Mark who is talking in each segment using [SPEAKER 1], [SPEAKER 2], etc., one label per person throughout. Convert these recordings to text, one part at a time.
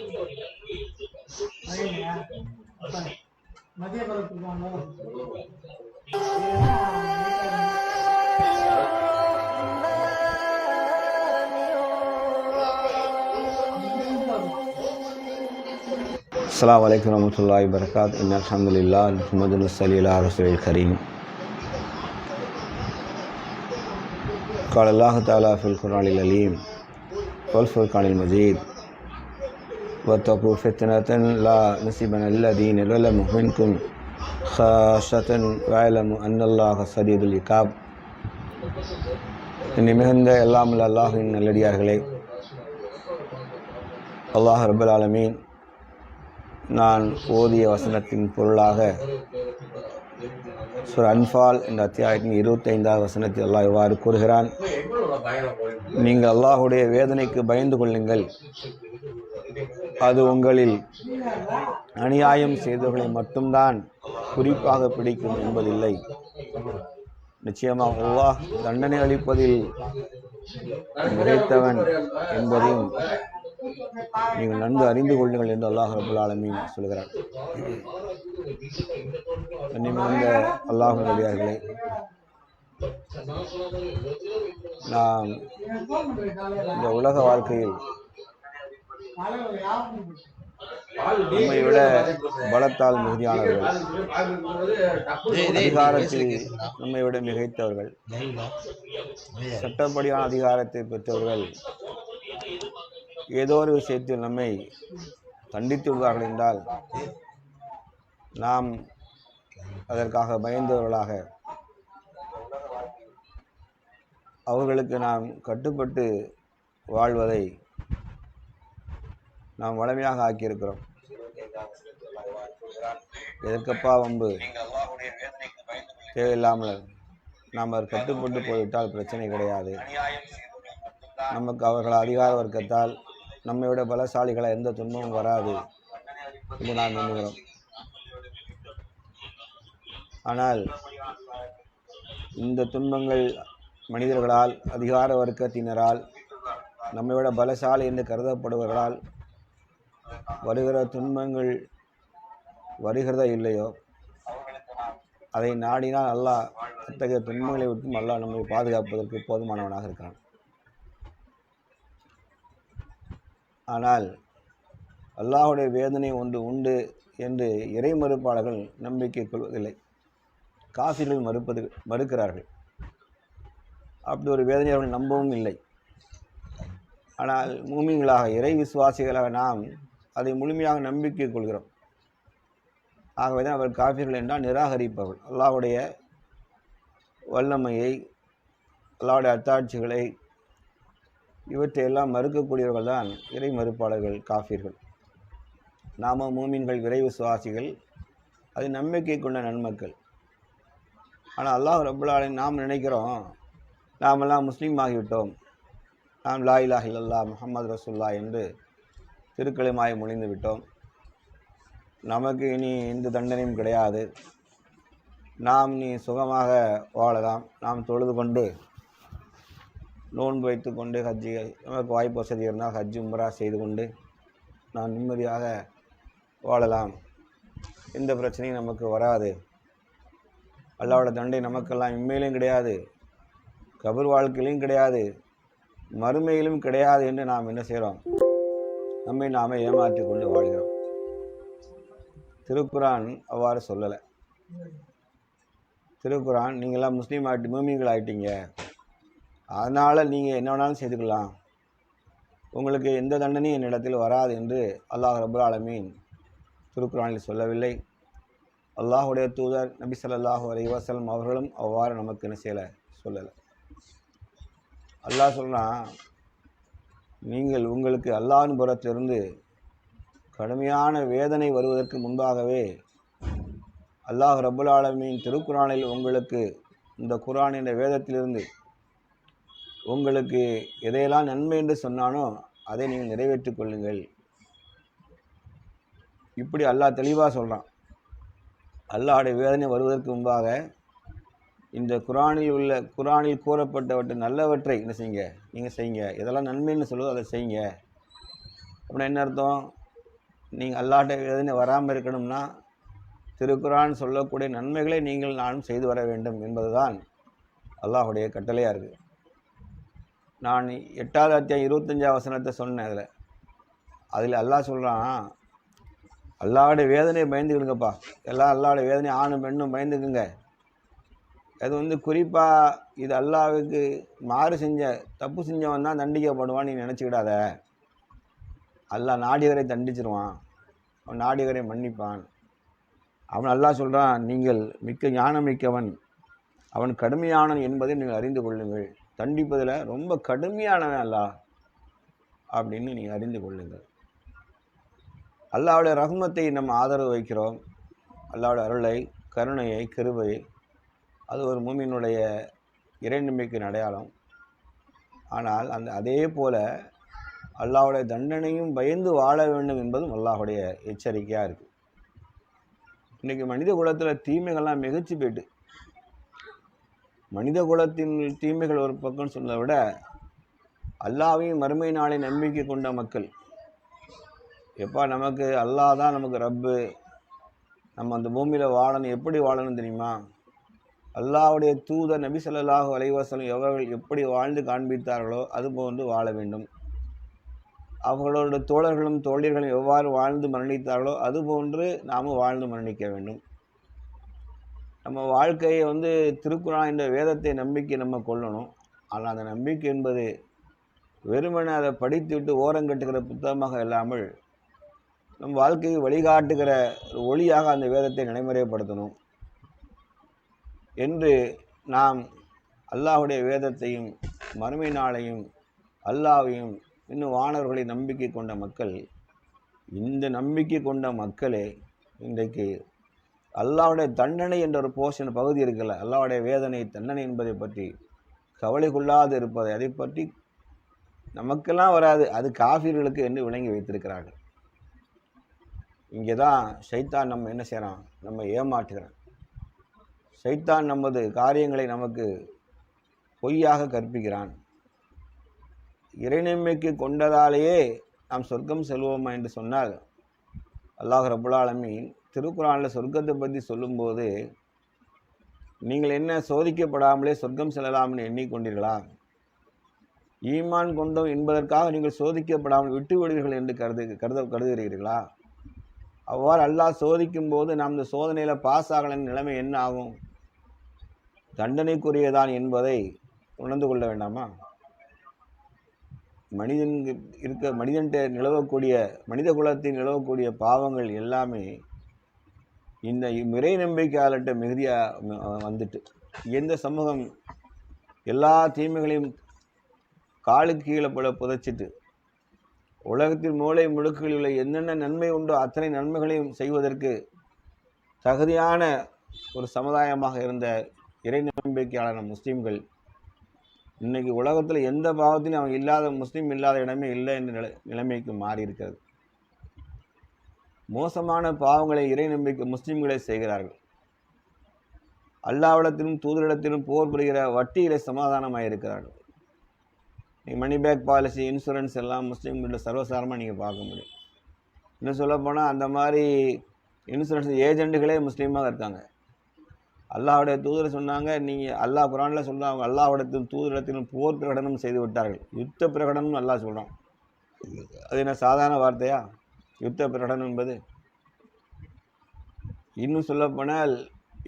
[SPEAKER 1] السلام عليكم ورحمة الله وبركاته. إن الحمد لله نحمده ونصلي على رسوله الكريم. قال الله تعالى في القرآن العظيم والفرقان المجيد واتقوا فتنة لا نصيبن الذين ظلموا منكم خاصة واعلموا أن الله شديد العقاب. இன்னி மிகுந்த எல்லாம் அல்லாஹ்வின் நல்லடியார்களே, அல்லாஹ் ரப்பல் ஆலமீன் நான் ஓதிய வசனத்தின் பொருளாக சூரா அன்ஃபால் என்ற அத்தியாயத்தின் 25வது வசனத்தில் அல்லாஹ் இவ்வாறு கூறுகிறான்: நீங்கள் அல்லாஹுடைய வேதனைக்கு பயந்து கொள்ளுங்கள், அது உங்களில் அநியாயம் செய்தவர்களை மட்டும்தான் குறிப்பாக பிடிக்கும் என்பதில்லை. நிச்சயமாக அல்லாஹ் தண்டனை அளிப்பதில் நிறைத்தவன் என்பதையும் நீங்கள் நன்கு அறிந்து கொள்ளுங்கள் என்று அல்லாஹ் ரப்பல் ஆலமீன் சொல்கிறார். கண்ணியமிகுந்த அல்லாஹ்வின் அடியார்களே, நாம் இந்த உலக வாழ்க்கையில் நம்மை விட பலத்தால் மிகுதியானவர்கள், அதிகாரத்தில் நம்மை விட மிகைத்தவர்கள், சட்டப்படியான அதிகாரத்தை பெற்றவர்கள் ஏதோ ஒரு விஷயத்தில் நம்மை தண்டித்து விடுவார்கள் என்றால் நாம் அதற்காக பயந்தவர்களாக அவர்களுக்கு நாம் கட்டுப்பட்டு வாழ்வதை நாம் வளமையாக ஆக்கியிருக்கிறோம். எதற்கப்பா வம்பு, தேவையில்லாமல் நாம் அவர் கட்டுப்பட்டு போய்விட்டால் பிரச்சனை கிடையாது, நமக்கு அவர்கள் அதிகார வர்க்கத்தால் நம்மை விட பலசாலிகளை எந்த துன்பமும் வராது என்று நாம் எண்ணுகிறோம். ஆனால் இந்த துன்பங்கள் மனிதர்களால், அதிகார வர்க்கத்தினரால், நம்மை விட பலசாலி என்று கருதப்படுவர்களால் வருகிற துன்பங்கள் வருகிறதோ இல்லையோ, அதை நாடினால் அல்லாஹ் அத்தகைய துன்பங்களை விட்டும் அல்லாஹ் நம்மை பாதுகாப்பதற்கு போதுமானவனாக இருக்கிறான். ஆனால் அல்லாஹுடைய வேதனை ஒன்று உண்டு என்று இறை மறுப்பாளர்கள் நம்பிக்கை கொள்வதில்லை. காஃபிர்கள் மறுக்கிறார்கள். அப்படி ஒரு வேதனை அவர்கள் நம்பவும் இல்லை. ஆனால் மூமின்களாக, இறை விசுவாசிகளாக நாம் அதை முழுமையாக நம்பிக்கை கொள்கிறோம். ஆகவே தான் அவர் காஃபிர்கள் என்றால் நிராகரிப்பவர்கள். அல்லாஹுடைய வல்லமையை, அல்லாஹுடைய அத்தாட்சிகளை, இவற்றையெல்லாம் மறுக்கக்கூடியவர்கள் தான் இறை மறுப்பாளர்கள், காஃபிர்கள். நாம மூமின்கள், இறை விசுவாசிகள், அது நம்பிக்கை கொண்ட நன்மக்கள். ஆனால் அல்லாஹ் ரப்பல் ஆலமீன் நாம் நினைக்கிறோம், நாமெல்லாம் முஸ்லீம் ஆகிவிட்டோம், நாம் லா இலாஹ இல்லல்லாஹ் முஹம்மது ரசூலுல்லாஹ் என்று திருக்கலிமாயை மொழிந்து விட்டோம், நமக்கு இனி எந்த தண்டனையும் கிடையாது, நாம் நீ சுகமாக வாழலாம், நாம் தொழுது கொண்டு நோன்பு வைத்து கொண்டு ஹஜ்ஜி, நமக்கு வாய்ப்பு வசதி இருந்தால் ஹஜ்ஜு உம்ரா செய்து கொண்டு நான் நிம்மதியாக வாழலாம், எந்த பிரச்சனையும் நமக்கு வராது, அல்லாஹ்வோட தண்டனை நமக்கெல்லாம் இம்மையிலும் கிடையாது, கபர் வாழ்க்கையிலும் கிடையாது, மறுமையிலும் கிடையாது என்று நாம் என்ன செய்கிறோம்? நம்மை நாமே ஏமாற்றி கொண்டு வாழ்கிறோம். திருக்குரான் அவ்வாறு சொல்லலை. திருக்குரான் நீங்களாம் முஸ்லீம் மூமின்கள் ஆகிட்டீங்க, அதனால் நீங்கள் என்ன வேணாலும் செய்துக்கலாம், உங்களுக்கு எந்த தண்டனையும் என்னிடத்தில் வராது என்று அல்லாஹ் ரப்பல் ஆலமீன் திருக்குரானில் சொல்லவில்லை. அல்லாஹுடைய தூதர் நபி ஸல்லல்லாஹு அலைஹி வஸல்லம் அவர்களும் அவ்வாறு நமக்கு என்ன செய்யலை, சொல்லலை. அல்லாஹ் சொல்கிறான், நீங்கள் உங்களுக்கு அல்லாஹ்வின் புறத்திலிருந்து கடுமையான வேதனை வருவதற்கு முன்பாகவே அல்லாஹ் ரப்பல் ஆலமீன் திருக்குரானில் உங்களுக்கு, இந்த குரான் என்ற வேதத்திலிருந்து உங்களுக்கு எதையெல்லாம் நன்மை என்று சொன்னானோ அதை நீங்கள் நிறைவேற்றிக் கொள்ளுங்கள். இப்படி அல்லாஹ் தெளிவாக சொல்கிறான். அல்லாஹ்வுடைய வேதனை வருவதற்கு முன்பாக இந்த குரானில் கூறப்பட்டவற்றை நல்லவற்றை என்ன செய்யுங்க, நீங்கள் செய்யுங்க, எதெல்லாம் நன்மைன்னு சொல்லுதோ அதை செய்யுங்க. அப்படின்னா என்ன அர்த்தம்? நீங்கள் அல்லாஹ்ட்ட வேதனை வராமல் இருக்கணும்னா திருக்குரான் சொல்லக்கூடிய நன்மைகளை நீங்கள் நானும் செய்து வர வேண்டும் என்பதுதான் அல்லாஹுடைய கட்டளையாக இருக்குது. நான் 8வது அத்தியாயம் 25வது வசனத்தை சொன்னேன். அதில் அல்லாஹ் சொல்கிறான், அல்லாஹ்வுடைய வேதனையை பயந்துக்கிடுங்கப்பா, எல்லாம் அல்லாஹ்வுடைய வேதனை ஆணும் பெண்ணும் பயந்துக்குங்க. அது குறிப்பாக இது அல்லாஹ்வுக்கு மாறு செஞ்ச தப்பு செஞ்சவன் தான் தண்டிக்கப்படுவான் நீ நினச்சிக்கிடாத. அல்லாஹ் நாடியவரை தண்டிச்சிருவான், அவன் நாடியவரை மன்னிப்பான். அவன் அல்லாஹ் சொல்கிறான், நீங்கள் மிக்க ஞானம் மிக்கவன், அவன் கடுமையானவன் என்பதை நீங்கள் அறிந்து கொள்ளுங்கள். தண்டிப்பதில் ரொம்ப கடுமையானவன் அல்லாஹ் அப்படின்னு நீங்கள் அறிந்து கொள்ளுங்கள். அல்லாஹ்வுடைய ரஹ்மத்தை நம்ம ஆதரவு வைக்கிறோம், அல்லாஹ்வுடைய அருளை, கருணையை, கிருபையை. அது ஒரு மூமினுடைய இறை நம்பிக்கையின் அடையாளம். ஆனால் அதே போல் அல்லாஹ்வுடைய தண்டனையும் பயந்து வாழ வேண்டும் என்பதும் அல்லாஹ்வுடைய எச்சரிக்கையாக இருக்குது. இன்றைக்கி மனித குலத்தில் தீமைகள்லாம் மிகச்சு போயிட்டு, மனித குலத்தின் தீமைகள் ஒரு பக்கம் சொன்னதை விட அல்லாஹ்வையும் மறுமை நாளை நம்பிக்கை கொண்ட மக்கள், எப்பா நமக்கு அல்லாஹ் தான் நமக்கு ரப்பு, நம்ம அந்த பூமியில் வாழணும், எப்படி வாழணும் தெரியுமா? அல்லாஹ்வுடைய தூதர் நபி ஸல்லல்லாஹு அலைஹி வஸல்லம் எவர்கள் எப்படி வாழ்ந்து காண்பித்தார்களோ அதுபோன்று வாழ வேண்டும். அவர்களோட தோழர்களும் தோழியர்களும் எவ்வாறு வாழ்ந்து மரணித்தார்களோ அதுபோன்று நாம் வாழ்ந்து மரணிக்க வேண்டும். நம்ம வாழ்க்கையை திருக்குரான் என்ற வேதத்தை நம்பிக்கை நம்ம கொள்ளணும். ஆனால் அந்த நம்பிக்கை என்பது வெறுமனே அதை படித்துவிட்டு ஓரங்கட்டுகிற புத்தகமாக இல்லாமல் நம் வாழ்க்கையை வழிகாட்டுகிற ஒளியாக அந்த வேதத்தை நடைமுறைப்படுத்தணும் என்று நாம் அல்லாஹ்வுடைய வேதத்தையும் மறுமை நாளையும் அல்லாஹ்வையும் இன்னும் வானவர்களை நம்பிக்கை கொண்ட மக்கள், இந்த நம்பிக்கை கொண்ட மக்களே இன்றைக்கு அல்லாஹ்வுடைய தண்டனை என்ற ஒரு போர்ஷன் பகுதி இருக்குல்ல, அல்லாஹ்வுடைய வேதனை தண்டனை என்பதை பற்றி கவலை கொள்ளாது இருப்பதை, அதை பற்றி நமக்கெல்லாம் வராது, அது காஃபிர்களுக்கு என்று விளங்கி வைத்திருக்கிறார்கள். இங்கே தான் ஷைத்தான் நம்ம என்ன செய்கிறான், நம்ம ஏமாற்றுகிறான். ஷைத்தான் நமது காரியங்களை நமக்கு பொய்யாக கற்பிக்கிறான். இறைநம்பிக்கை கொண்டதாலேயே நாம் சொர்க்கம் செல்வோமா என்று சொன்னால், அல்லாஹ் ரப்புல் ஆலமீன் திருக்குரானில் சொர்க்கத்தை பற்றி சொல்லும்போது, நீங்கள் என்ன சோதிக்கப்படாமலே சொர்க்கம் செல்லலாம்னு எண்ணிக்கொண்டீர்களா? ஈமான் கொண்டோம் என்பதற்காக நீங்கள் சோதிக்கப்படாமல் விட்டு விடுவீர்கள் என்று கருதுகிறீர்களா? அவ்வாறு அல்லாஹ் சோதிக்கும் போது நாம் இந்த சோதனையில் பாஸ் ஆகலின் நிலைமை என்ன ஆகும்? தண்டனைக்குரியதான் என்பதை உணர்ந்து கொள்ள வேண்டாமா? மனிதன்கிட்ட நிலவக்கூடிய, மனித குலத்தில் நிலவக்கூடிய பாவங்கள் எல்லாமே இந்த இறை நம்பிக்கையாளர்கிட்ட மிகுதியாக வந்துட்டு, எந்த சமூகம் எல்லா தீமைகளையும் காலுக்கு கீழே புதைச்சிட்டு உலகத்தில் மூளை முடுக்குகளில் உள்ள என்னென்ன நன்மை உண்டோ அத்தனை நன்மைகளையும் செய்வதற்கு தகுதியான ஒரு சமுதாயமாக இருந்த இறை நம்பிக்கையாளர் முஸ்லீம்கள் இன்றைக்கி உலகத்தில் எந்த பாவத்திலும் அவங்க இல்லாத, முஸ்லீம் இல்லாத இடமே இல்லை என்ற நிலைமைக்கு மாறி இருக்கிறது. மோசமான பாவங்களை இறை நம்பிக்கை முஸ்லீம்களை செய்கிறார்கள். அல்லாஹ்விடத்திலும் தூதரிடத்திலும் போர் புரிகிற வட்டியிலே சமாதானமாக இருக்கிறார்கள். நீங்கள் மணி பேக் பாலிசி, இன்சூரன்ஸ் எல்லாம் முஸ்லீம்களில் சர்வசாதாரணமாக நீங்கள் பார்க்க முடியும். இன்னும் சொல்லப்போனால் அந்த மாதிரி இன்சூரன்ஸ் ஏஜெண்டுகளே முஸ்லீமாக இருக்காங்க. அல்லாஹ்வுடைய தூதர் சொன்னாங்க, நீங்கள் அல்லாஹ் குரானில் சொல்கிறாங்க, அல்லாஹ்விடத்திலும் தூதரிடத்திலும் போர் பிரகடனம் செய்து விட்டார்கள். யுத்த பிரகடனம் அல்லாஹ் சொல்கிறான். அது என்ன சாதாரண வார்த்தையா? யுத்த பிரகடனம் என்பது. இன்னும் சொல்லப்போனால்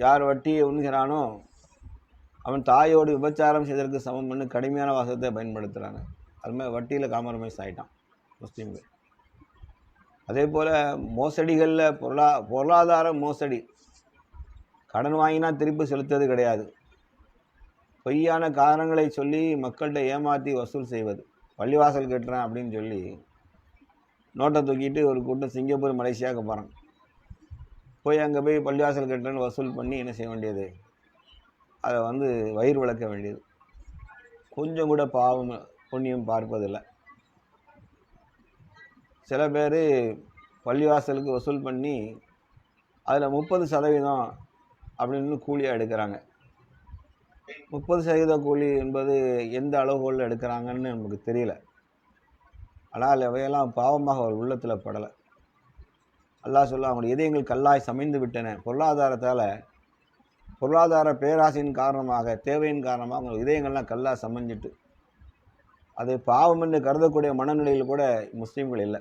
[SPEAKER 1] யார் வட்டியை உண்கிறானோ அவன் தாயோடு விபச்சாரம் செய்வதற்கு சமம் பண்ணி கடுமையான வாசகத்தை பயன்படுத்துகிறாங்க. அது மாதிரி வட்டியில் காம்ப்ரமைஸ் ஆகிட்டான் முஸ்லீம்கள். அதே போல் மோசடிகளில் பொருளாதார மோசடி, கடன் வாங்கினா திருப்பி செலுத்துவது கிடையாது, பொய்யான காரணங்களை சொல்லி மக்கள்கிட்ட ஏமாற்றி வசூல் செய்வது. பள்ளிவாசல் கட்டுறேன் அப்படின்னு சொல்லி நோட்டை தூக்கிட்டு ஒரு கூட்டம் சிங்கப்பூர் மலேசியாவுக்கு போகிறான். போய் அங்கே போய் பள்ளிவாசல் கட்டுறேன்னு வசூல் பண்ணி என்ன செய்ய வேண்டியது, அதை வயிறு விளக்க வேண்டியது. கொஞ்சம் கூட பாவம் புண்ணியம் பார்ப்பதில்லை. சில பேர் பள்ளிவாசலுக்கு வசூல் பண்ணி அதில் 30% அப்படின்னு கூலியாக எடுக்கிறாங்க. 30% கூலி என்பது எந்த அளவுகோலில் எடுக்கிறாங்கன்னு நமக்கு தெரியல. ஆனால் அவையெல்லாம் பாவமாக ஒரு உள்ளத்தில் படலை. அல்லாஹ் சொல்ல அவங்களுடைய இதயங்கள் கல்லாய் சமைந்து விட்டன. பொருளாதார பேராசையின் காரணமாக, தேவையின் காரணமாக அவங்க இதயங்கள்லாம் கல்லாக சமைஞ்சிட்டு அது பாவம் என்று கருதக்கூடிய மனநிலையில் கூட முஸ்லீம்கள் இல்லை.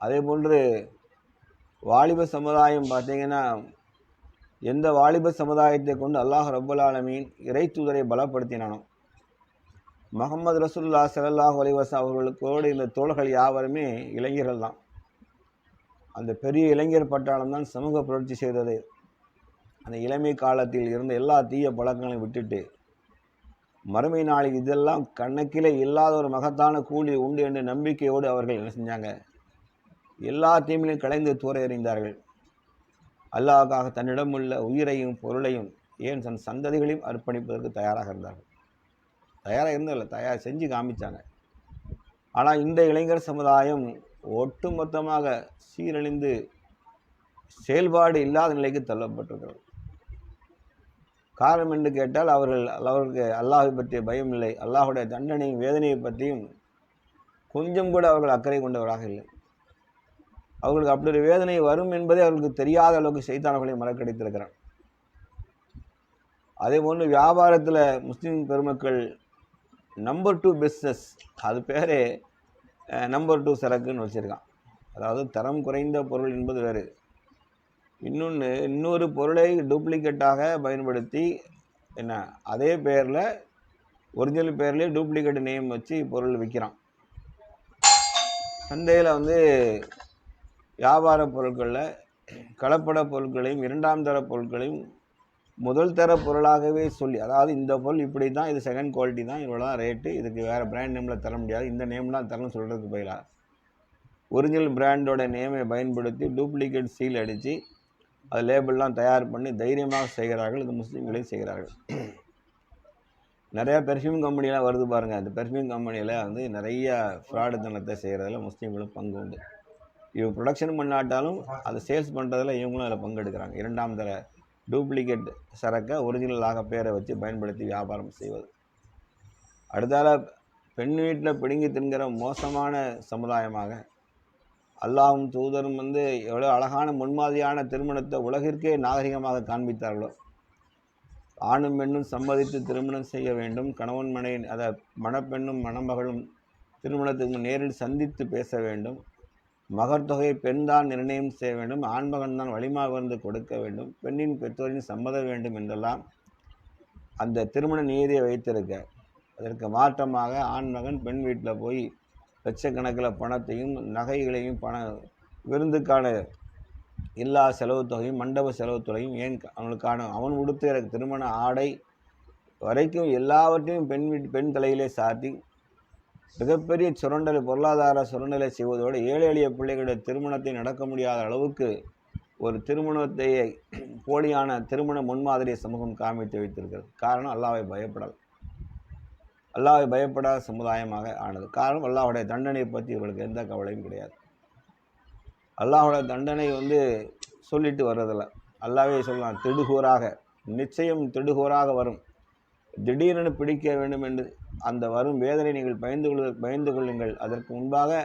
[SPEAKER 1] அதே போன்று வாலிப சமுதாயம் பார்த்தீங்கன்னா, எந்த வாலிப சமுதாயத்தை கொண்டு அல்லாஹ் ரப்பல் ஆலமீன் இறை தூதரை பலப்படுத்தினானோ, முஹம்மது ரசூலுல்லாஹி ஸல்லல்லாஹு அலைஹி வஸல்லம் அவர்களுக்கோடு இந்த தோழர்கள் யாவருமே இளைஞர்கள் தான். அந்த பெரிய இளைஞர் பட்டாளம் தான் சமூக புரட்சி செய்தது. அந்த இளமை காலத்தில் இருந்த எல்லா தீய பழக்கங்களையும் விட்டுட்டு, மறுமை நாளில் இதெல்லாம் கணக்கிலே இல்லாத ஒரு மகத்தான கூலி உண்டு என்ற நம்பிக்கையோடு அவர்கள் என்ன செஞ்சாங்க, எல்லா தீமையிலும் கலைந்து தூர எறிந்தார்கள். அல்லாஹ்வுக்காக தன்னிடம் உள்ள உயிரையும் பொருளையும் ஏன் தன் சந்ததிகளையும் அர்ப்பணிப்பதற்கு தயாராக இருந்தார்கள். தயாராக இருந்ததில்லை, தயார் செஞ்சு காமிச்சாங்க. ஆனால் இந்த இளைஞர் சமுதாயம் ஒட்டுமொத்தமாக சீரழிந்து செயல்பாடு இல்லாத நிலைக்கு தள்ளப்பட்டிருக்கிறது. காரணம் என்று கேட்டால் அவர்களுக்கு அல்லாஹை பற்றிய பயம் இல்லை, அல்லாஹுடைய தண்டனையும் வேதனையை பற்றியும் கொஞ்சம் கூட அவர்கள் அக்கறை கொண்டவராக இல்லை. அவர்களுக்கு அப்படி ஒரு வேதனை வரும் என்பதே அவர்களுக்கு தெரியாத அளவுக்கு சைத்தான்களை மறக்கடித்திருக்கிறான். அதே போன்று வியாபாரத்தில் முஸ்லீம் பெருமக்கள் நம்பர் 2 பிஸ்னஸ், அது பேரே நம்பர் 2 சரக்குன்னு வச்சுருக்கான். அதாவது தரம் குறைந்த பொருள் என்பது வேறு, இன்னொரு பொருளை டூப்ளிகேட்டாக பயன்படுத்தி அதே பேரில் ஒரிஜினல் பேர்லேயே டூப்ளிகேட் நேம் வச்சு பொருள் விற்கிறான். சந்தையில் வியாபார பொருட்களில் கலப்பட பொருட்களையும் இரண்டாம் தர பொருட்களையும் முதல் தர பொருளாகவே சொல்லி, அதாவது இந்த பொருள் இப்படி தான், இது செகண்ட் குவாலிட்டி தான், இவ்வளோ தான் ரேட்டு, இதுக்கு வேறு பிராண்ட் நேமில் தர முடியாது, இந்த நேம்லாம் தரணும்னு சொல்கிறதுக்கு பதிலாக ஒரிஜினல் பிராண்டோட நேமை பயன்படுத்தி டூப்ளிகேட் சீல் அடித்து அது லேபிள்லாம் தயார் பண்ணி தைரியமாக செய்கிறார்கள். இது முஸ்லீம்களையும் செய்கிறார்கள். நிறையா பெர்ஃப்யூம் கம்பெனிலாம் வருது பாருங்கள். அந்த பெர்ஃப்யூம் கம்பெனியில் நிறைய ஃப்ராடு தனத்தை செய்கிறதுல முஸ்லீம்களும் பங்கு உண்டு. இவங்க ப்ரொடக்ஷன் பண்ணாட்டாலும் அதை சேல்ஸ் பண்ணுறதுல இவங்களும் அதில் பங்கெடுக்கிறாங்க. இரண்டாம் தர டூப்ளிகேட் சரக்கை ஒரிஜினலாக பேரை வச்சு பயன்படுத்தி வியாபாரம் செய்வது. அடுத்தால பெண் வீட்டில் பிடுங்கி தின்கிற மோசமான சமுதாயமாக அல்லாஹ்வும் தூதரும் எவ்வளோ அழகான முன்மாதிரியான திருமணத்தை உலகிற்கே நாகரிகமாக காண்பித்தார்களோ, ஆணும் பெண்ணும் சம்மதித்து திருமணம் செய்ய வேண்டும், கணவன் மனைவி அதை மணப்பெண்ணும் மணமகளும் திருமணத்துக்கு நேரில் சந்தித்து பேச வேண்டும், மகர் தொகையை பெண் தான் நிர்ணயம் செய்ய வேண்டும், ஆண்மகன் தான் வலிமா வந்து கொடுக்க வேண்டும், பெண்ணின் பெற்றோரின் சம்மதம் வேண்டும் என்றெல்லாம் அந்த திருமண நீதியை வைத்திருக்க, அதற்கு மாற்றமாக ஆண்மகன் பெண் வீட்டில் போய் லட்சக்கணக்கில் பணத்தையும் நகைகளையும் விருந்துக்கான எல்லா செலவு தொகையும் மண்டப செலவு தொகையும் ஏன் அவன் உடுத்துகிற திருமண ஆடை வரைக்கும் எல்லாவற்றையும் பெண் தலையிலே சாத்தி மிகப்பெரிய பொருளாதார சுரண்டலை செய்வதோடு ஏழை எளிய பிள்ளைகளுடைய திருமணத்தை நடக்க முடியாத அளவுக்கு ஒரு திருமணத்தை போலியான திருமண முன்மாதிரியை சமூகம் காமித்து வைத்திருக்கிறது. காரணம் அல்லாஹ்வை பயப்படாத சமுதாயமாக ஆனது. காரணம் அல்லாஹ்வுடைய தண்டனையை பற்றி இவர்களுக்கு எந்த கவலையும் கிடையாது. அல்லாஹ்வுடைய தண்டனை சொல்லிட்டு வர்றதில்லை. அல்லாஹ்வே சொல்லலாம், திடுகூறாக, நிச்சயம் திடுகூறாக வரும், திடீரென பிடிக்க வேண்டும் என்று அந்த வரும் வேதனை நீங்கள் பயந்து கொள்ளுங்கள். அதற்கு முன்பாக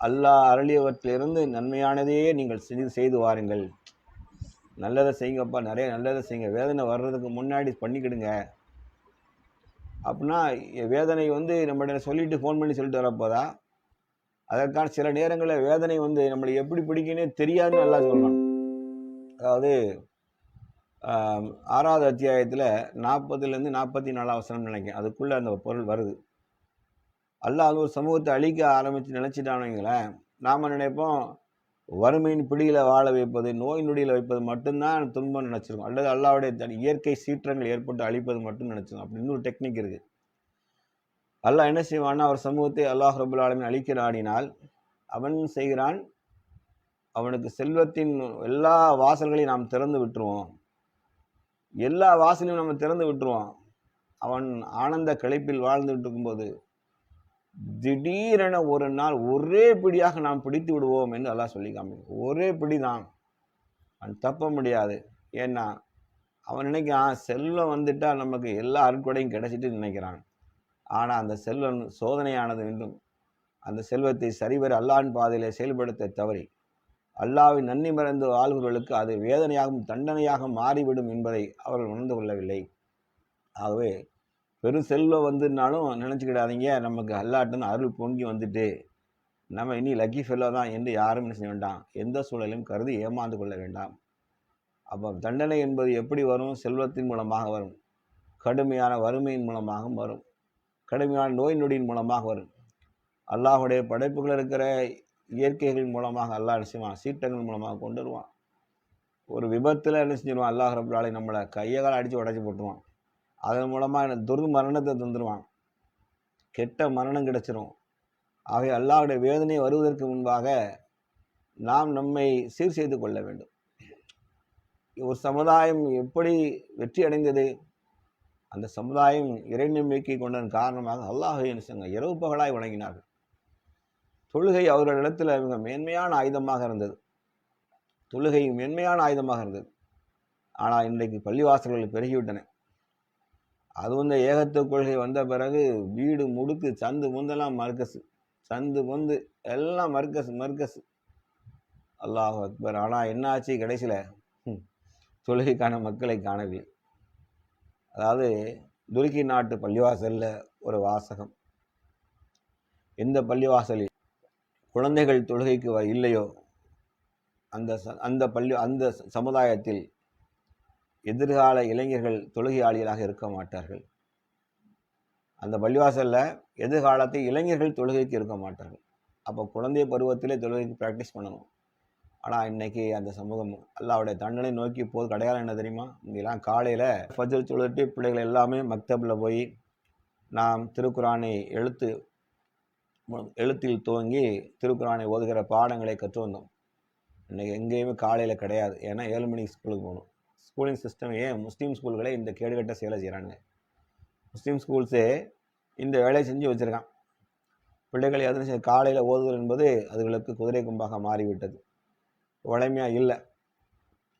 [SPEAKER 1] அல்லாஹ் அருளியவற்றிலிருந்து நன்மையானதையே நீங்கள் செய்து வாருங்கள். நல்லதை செய்யுங்கப்பா, நிறைய நல்லதை செய்யுங்க, வேதனை வர்றதுக்கு முன்னாடி பண்ணிக்கிடுங்க. அப்படின்னா வேதனை நம்மகிட்ட சொல்லிட்டு ஃபோன் பண்ணி சொல்லிட்டு வரப்போதா? அதற்கான சில நேரங்களில் வேதனை நம்மளை எப்படி பிடிக்குன்னே தெரியாதுன்னு நல்லா சொல்லலாம். அதாவது 6வது அத்தியாயத்தில் 40லேருந்து 44 வசனம் நினைக்கிறேன், அதுக்குள்ளே அந்த பொருள் வருது. அல்லாஹ் ஒரு சமூகத்தை அழிக்க ஆரம்பித்து நினச்சிட்டானுங்களேன், நாம் நினைப்போம் வறுமையின் பிடியில் வாழ வைப்பது, நோய் நொடியில் வைப்பது மட்டும்தான் துன்பம் நினச்சிருக்கோம், அல்லது அல்லாஹ்வுடைய இயற்கை சீற்றங்கள் ஏற்பட்டு அழிப்பது மட்டும் நினச்சிருக்கோம். அப்படி இன்னொரு டெக்னிக் இருக்குது. அல்லாஹ் என்ன செய்வான்னா, அவர் சமூகத்தை அல்லாஹ் ரப்பல் ஆலமீன் அழிக்க நாடினால் அவன் செய்கிறான், அவனுக்கு செல்வத்தின் எல்லா வாசல்களையும் நாம் திறந்து விட்டுருவோம், எல்லா வாசலையும் நம்ம திறந்து விட்டுருவோம். அவன் ஆனந்த களைப்பில் வாழ்ந்துட்டு இருக்கும்போது திடீரென ஒரு நாள் ஒரே பிடியாக நாம் பிடித்து விடுவோம் என்று அல்லாஹ் சொல்லி காமிக்கும். ஒரே பிடிதான், அவன் தப்ப முடியாது. ஏன்னா அவன் நினைக்கிறான் செல்வம் வந்துட்டால் நமக்கு எல்லா அருட்கொடையும் கிடைச்சிட்டு நினைக்கிறான். ஆனால் அந்த செல்வம் சோதனையானது என்றும் அந்த செல்வத்தை சரிவர அல்லாஹ்வின் பாதையிலே செயல்படுத்த தவறி அல்லாஹ்வை நன்றி மறந்து வாழ்வர்களுக்கு அது வேதனையாகவும் தண்டனையாக மாறிவிடும் என்பதை அவர்கள் உணர்ந்து கொள்ளவில்லை. ஆகவே பெரும் செல்வம் வந்துனாலும் நினச்சிக்கிடாதீங்க நமக்கு அல்லாஹ்வின் அருள் பொங்கி வந்துட்டு நம்ம இனி லக்கி ஃபெல்லோ தான் என்று யாரும் என்ன செய்ய வேண்டாம், எந்த சூழலையும் கருதி ஏமாந்து கொள்ள வேண்டாம். அப்போ தண்டனை என்பது எப்படி வரும்? செல்வத்தின் மூலமாக வரும், கடுமையான வறுமையின் மூலமாக வரும், கடுமையான நோய் நொடியின் மூலமாக வரும். அல்லாஹுடைய படைப்புகள் இருக்கிற இயற்கைகளின் மூலமாக அல்லாஹ் என்ன செய்வான், சீற்றங்கள் மூலமாக கொண்டு வருவான். ஒரு விபத்தில் என்ன செஞ்சிருவான், அல்லாஹ் ரப்பல் ஆலமீன் நம்மளை கையை அடித்து உடச்சி போட்டுருவான். அதன் மூலமாக துர்மரணத்தை தந்துடுவான், கெட்ட மரணம் கிடைச்சிரும். ஆகவே அல்லாஹ்வுடைய வேதனை வருவதற்கு முன்பாக நாம் நம்மை சீர் செய்து கொள்ள வேண்டும். ஒரு சமுதாயம் எப்படி வெற்றி அடைந்தது? அந்த சமுதாயம் இறை நம்பிக்கை கொண்டதன் காரணமாக அல்லாஹ்வை என்ன செய்ய இரவு பகலாய் வணங்கினார்கள். தொழுகை அவர்களிடத்தில் மிக மேன்மையான ஆயுதமாக இருந்தது. தொழுகை மேன்மையான ஆயுதமாக இருந்தது. ஆனால் இன்றைக்கு பள்ளிவாசல்கள் பெருகிவிட்டன. அது இந்த ஏகத்துவ கொள்கை வந்த பிறகு வீடு முடுக்கு சந்து முந்தெல்லாம் மர்க்கஸ், சந்து பொந்து எல்லாம் மர்க்கஸ். அல்லாஹ் அக்பர். ஆனால் என்ன ஆச்சு கடைசியில்? தொழுகைக்கான மக்களை காணவில்லை. அதாவது துருக்கி நாட்டு பள்ளிவாசலில் ஒரு வாசகம், எந்த பள்ளிவாசலில் குழந்தைகள் தொழுகைக்கு இல்லையோ அந்த சமுதாயத்தில் எதிர்கால இளைஞர்கள் தொழுகையாளிகளாக இருக்க மாட்டார்கள். அந்த பள்ளிவாசலில் எதிர்காலத்தில் இளைஞர்கள் தொழுகைக்கு இருக்க மாட்டார்கள். அப்போ குழந்தை பருவத்திலே தொழுகைக்கு ப்ராக்டிஸ் பண்ணணும். ஆனால் இன்றைக்கி அந்த சமூகம் அல்லாஹ்வுடைய தண்டனை நோக்கி போது கிடையாது. என்ன தெரியுமா? இங்கெல்லாம் காலையில் ஃபஜ்ர் தொழுட்டு பிள்ளைகள் எல்லாமே மக்தபில் போய் நாம் திருக்குரானை எழுத்தில் துவங்கி திருக்குரானை ஓதுகிற பாடங்களை கற்று வந்தோம். இன்றைக்கி எங்கேயுமே காலையில் கிடையாது. ஏன்னா 7 மணிக்கு ஸ்கூலுக்கு போகணும். ஸ்கூலிங் சிஸ்டம் ஏன் முஸ்லீம் ஸ்கூல்களே இந்த கேடுகட்ட செயலை செய்கிறாங்க. முஸ்லீம் ஸ்கூல்ஸே இந்த வேலையை செஞ்சு வச்சுருக்கான். பிள்ளைகள் எதனை காலையில் ஓதுதல் என்பது அதுகளுக்கு குதிரை கும்பாக மாறிவிட்டது, வழமையாக இல்லை.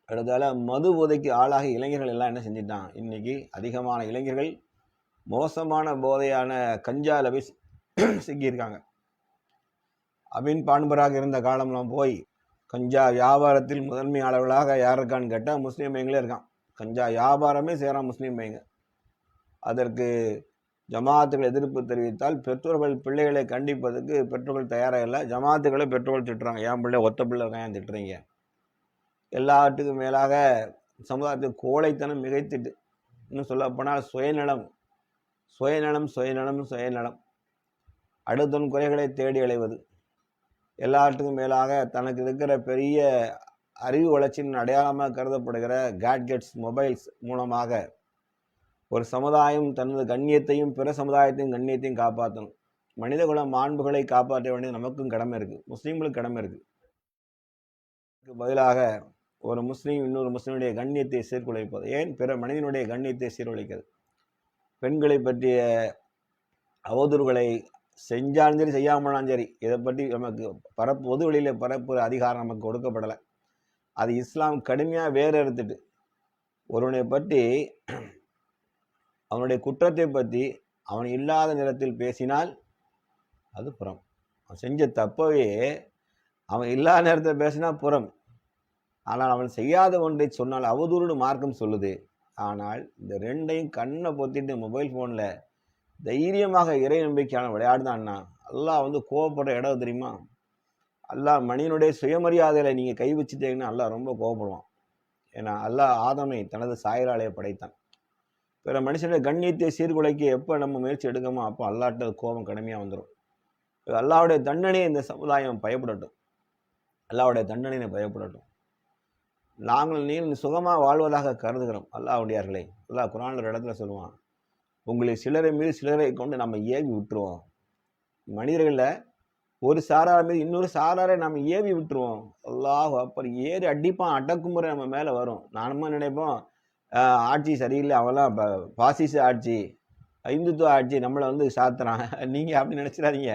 [SPEAKER 1] அடுத்தால மது போதைக்கு ஆளாகி இளைஞர்கள் எல்லாம் என்ன செஞ்சிட்டான், இன்றைக்கி அதிகமான இளைஞர்கள் மோசமான போதையான கஞ்சாவில் போய் சிக்கியிருக்காங்க. அபின் பான்பராக இருந்த காலம்லாம் போய் கஞ்சா வியாபாரத்தில் முதன்மையாளர்களாக யார் இருக்கான்னு கேட்டால் முஸ்லீம் பையங்களே இருக்கான். கஞ்சா வியாபாரமே செய்கிறான் முஸ்லீம் பையங்க. அதற்கு ஜமாத்துகள் எதிர்ப்பு தெரிவித்தால் பெற்றோர்கள் பிள்ளைகளை கண்டிப்பதற்கு பெற்றோர்கள் தயாராக இல்லை. ஜமாத்துக்களை பெற்றோர்கள் திட்டுறாங்க, ஏன் பிள்ளை ஒத்த பிள்ளை இருக்கான், ஏன் திட்டுறீங்க? எல்லாத்துக்கும் மேலாக சமுதாயத்துக்கு கோழைத்தனம் மிகைத்திட்டு, இன்னும் சொல்லப்போனால் சுயநலம், அடுத்தவன் குறைகளை தேடி அலைவது, எல்லாத்துக்கும் மேலாக தனக்கு இருக்கிற பெரிய அறிவு வளர்ச்சியின் அடையாளமாக கருதப்படுகிற கேட்கெட்ஸ் மொபைல்ஸ் மூலமாக ஒரு சமுதாயம் தனது கண்ணியத்தையும் பிற சமுதாயத்தையும் கண்ணியத்தையும் காப்பாற்றணும். மனிதகுல மாண்புகளை காப்பாற்ற வேண்டியது நமக்கும் கடமை இருக்குது, முஸ்லீம்களுக்கு கடமை இருக்குது. பதிலாக ஒரு முஸ்லீம் இன்னொரு முஸ்லீமுடைய கண்ணியத்தை சீர்குலைப்பது, ஏன் பிற மனிதனுடைய கண்ணியத்தை சீர்குலைக்கிறது. பெண்களை பற்றிய அவதூறுகளை செஞ்சாலும் சரி செய்யாமலாம் சரி, இதை பற்றி நமக்கு பொது வழியில் பரப்புற அதிகாரம் நமக்கு கொடுக்கப்படலை. அது இஸ்லாம் கடுமையாக வேறு எடுத்துட்டு ஒருவனை பற்றி அவனுடைய குற்றத்தை பற்றி அவன் இல்லாத நேரத்தில் பேசினால் அது புறம். அவன் செஞ்ச தப்பவே அவன் இல்லாத நேரத்தில் பேசினா புறம். ஆனால் அவன் செய்யாத ஒன்றை சொன்னால் அவதூறுன்னு மார்க்கம் சொல்லுது. ஆனால் இந்த ரெண்டையும் கண்ணை பொத்திட்டு மொபைல் ஃபோனில் தைரியமாக இறை நம்பிக்கையான விளையாடுதான்னா அல்லாஹ் கோவப்படுற இடம் தெரியுமா? அல்லாஹ் மனிதனுடைய சுயமரியாதையில் நீங்கள் கை வச்சுட்டீங்கன்னா அல்லாஹ் ரொம்ப கோவப்படுவான். ஏன்னா அல்லாஹ் ஆதமை தனது சாயலாலையை படைத்தான். பிற மனுஷனுடைய கண்ணியத்தை சீர்குலைக்க எப்போ நம்ம முயற்சி எடுக்கமோ அப்போ அல்லாஹ்ட்ட கோபம் கடுமையாக வந்துடும். அல்லாஹ்வுடைய தண்டனையை இந்த சமுதாயம் பயப்படட்டும், அல்லாஹ்வுடைய தண்டனையை பயப்படட்டும். நீ சுகமாக வாழ்வதாக கருதுகிறோம். அல்லாஹ்வுடையார்களே, அல்லாஹ் குர்ஆன்ல ஒரு இடத்துல சொல்லுவான், உங்களை சிலரை மீது சிலரை கொண்டு நம்ம ஏவி விட்டுருவோம். மனிதர்களில் ஒரு சாரார் மீது இன்னொரு சாராரை நம்ம ஏவி விட்டுருவோம். அல்லாஹ் அப்புறம் ஏறி அடிப்பான், அடக்குமுறை நம்ம மேலே வரும். நானுமா நினைப்போம் ஆட்சி சரியில்லை, அவெல்லாம் பாசிச ஆட்சி, இந்துத்துவ ஆட்சி நம்மளை சாத்துறான். நீங்கள் அப்படி நினச்சிடாதீங்க.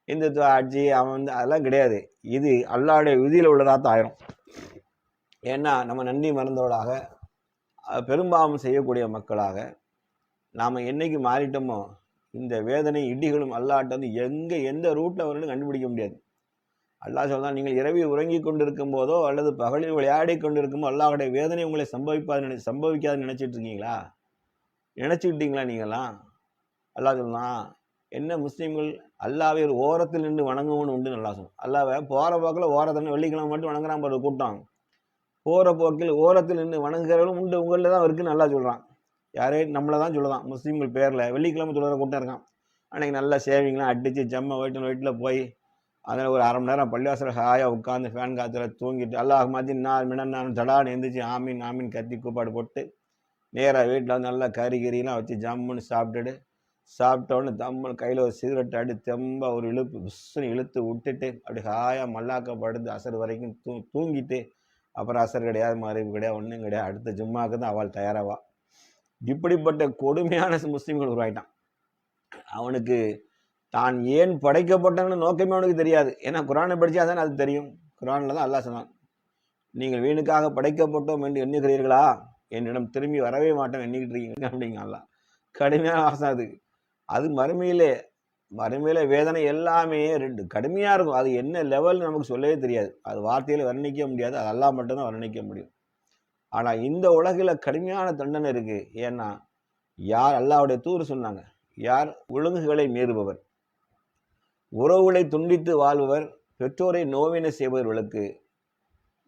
[SPEAKER 1] இந்துத்துவ ஆட்சி அவன் அதெல்லாம் கிடையாது. இது அல்லாஹ்வுடைய விதியில் உள்ளதாக தான் ஆயிரும். ஏன்னா நம்ம நன்றி மறந்தவர்களாக பெரும்பாவம் செய்யக்கூடிய மக்களாக நாம் என்னைக்கு மாறிட்டோமோ இந்த வேதனை இடிகளும் அல்லாஹ்ட்ட வந்து எந்த ரூட்டில் வரும்னு கண்டுபிடிக்க முடியாது. அல்லாஹ் சொல்றான், நீங்கள் இரவில் உறங்கி கொண்டிருக்கும் போதோ அல்லது பகலில் விளையாடி கொண்டிருக்கும் போதோ அல்லாஹ்வுடைய வேதனை உங்களை சம்பவிக்காதுன்னு நினைச்சிட்டு இருக்கீங்களா? நினைச்சுக்கிட்டீங்களா நீங்களாம்? அல்லாஹ் சொல்றான், என்ன முஸ்லீம்கள் அல்லாஹ்வை ஒரு ஓரத்தில் நின்று வணங்குவோன்னு உண்டு. நல்லா சொல்லும். அல்லாஹ்வை போகிற போக்கில் ஓரத்தில் வெள்ளிக்கிழமை மட்டும் வணங்குறான் ஒரு கூட்டம். போகிற போக்கில் ஓரத்தில் நின்று வணங்குறவங்களும் உண்டு, உங்களில் தான் இருக்குன்னு நல்லா சொல்கிறான். யாரே நம்மளை தான் சொல்லுதான். முஸ்லீம்கள் பேரில் வெள்ளிக்கிழமை சொல்கிற கூட்டம் இருக்கான். அன்றைக்கி நல்லா சேவிங்லாம் அடித்து ஜம்ம வீட்டில் போய் அதில் ஒரு 1/2 மணி நேரம் பள்ளிவாசல் ஹாயாக உட்காந்து ஃபேன் காற்றுல தூங்கிட்டு அல்லாஹ் மாதிரி மினன்னாலும் தடான்னு எந்திரிச்சு ஆமீன் ஆமீன் கத்தி கூப்பாடு போட்டு நேராக வீட்டில் வந்து நல்லா கறிலாம் வச்சு ஜம்முன்னு சாப்பிட்டோன்னு தம்முன்னு கையில் ஒரு சிகரெட் அடி தெம்ப ஒரு இழுப்பு புஷ்ஷுன்னு இழுத்து விட்டுட்டு அப்படி ஹாயாக மல்லாக்கப்படுத்து அசர் வரைக்கும் தூங்கிட்டு அப்புறம் அசர் கிடையாது, மறைவு கிடையாது, ஒன்றும் கிடையாது, அடுத்த ஜும்மாவுக்கு தான் அவள் தயாராவா. இப்படிப்பட்ட கொடுமையான முஸ்லீம்கள் உருவாயிட்டான். அவனுக்கு தான் ஏன் படைக்கப்பட்டவன்னு நோக்கமே அவனுக்கு தெரியாது. ஏன்னா குரானை படித்தா தானே அது தெரியும். குரானில் தான் அல்லாஹ் சொன்னான், நீங்கள் வீணுக்காக படைக்கப்பட்டோம் என்று எண்ணுகிறீர்களா, என்னிடம் திரும்பி வரவே மாட்டோம் எண்ணிக்கிட்டு இருக்கீங்க அப்படிங்க. அல்லாஹ் கடுமையான வாசம் அது. அது மறுமையில வேதனை எல்லாமே கடுமையாக இருக்கும். அது என்ன லெவல் நமக்கு சொல்லவே தெரியாது. அது வார்த்தையில் வர்ணிக்க முடியாது. அது அல்லாஹ் மட்டும்தான் வர்ணிக்க முடியும். ஆனால் இந்த உலகில் கடுமையான தண்டனை இருக்குது. ஏன்னா யார் அல்லாஹ்வுடைய தூர் சொன்னாங்க, யார் ஒழுங்குகளை மீறுபவர், உறவுகளை துண்டித்து வாழ்பவர், பெற்றோரை நோவினை செய்பவர்களுக்கு,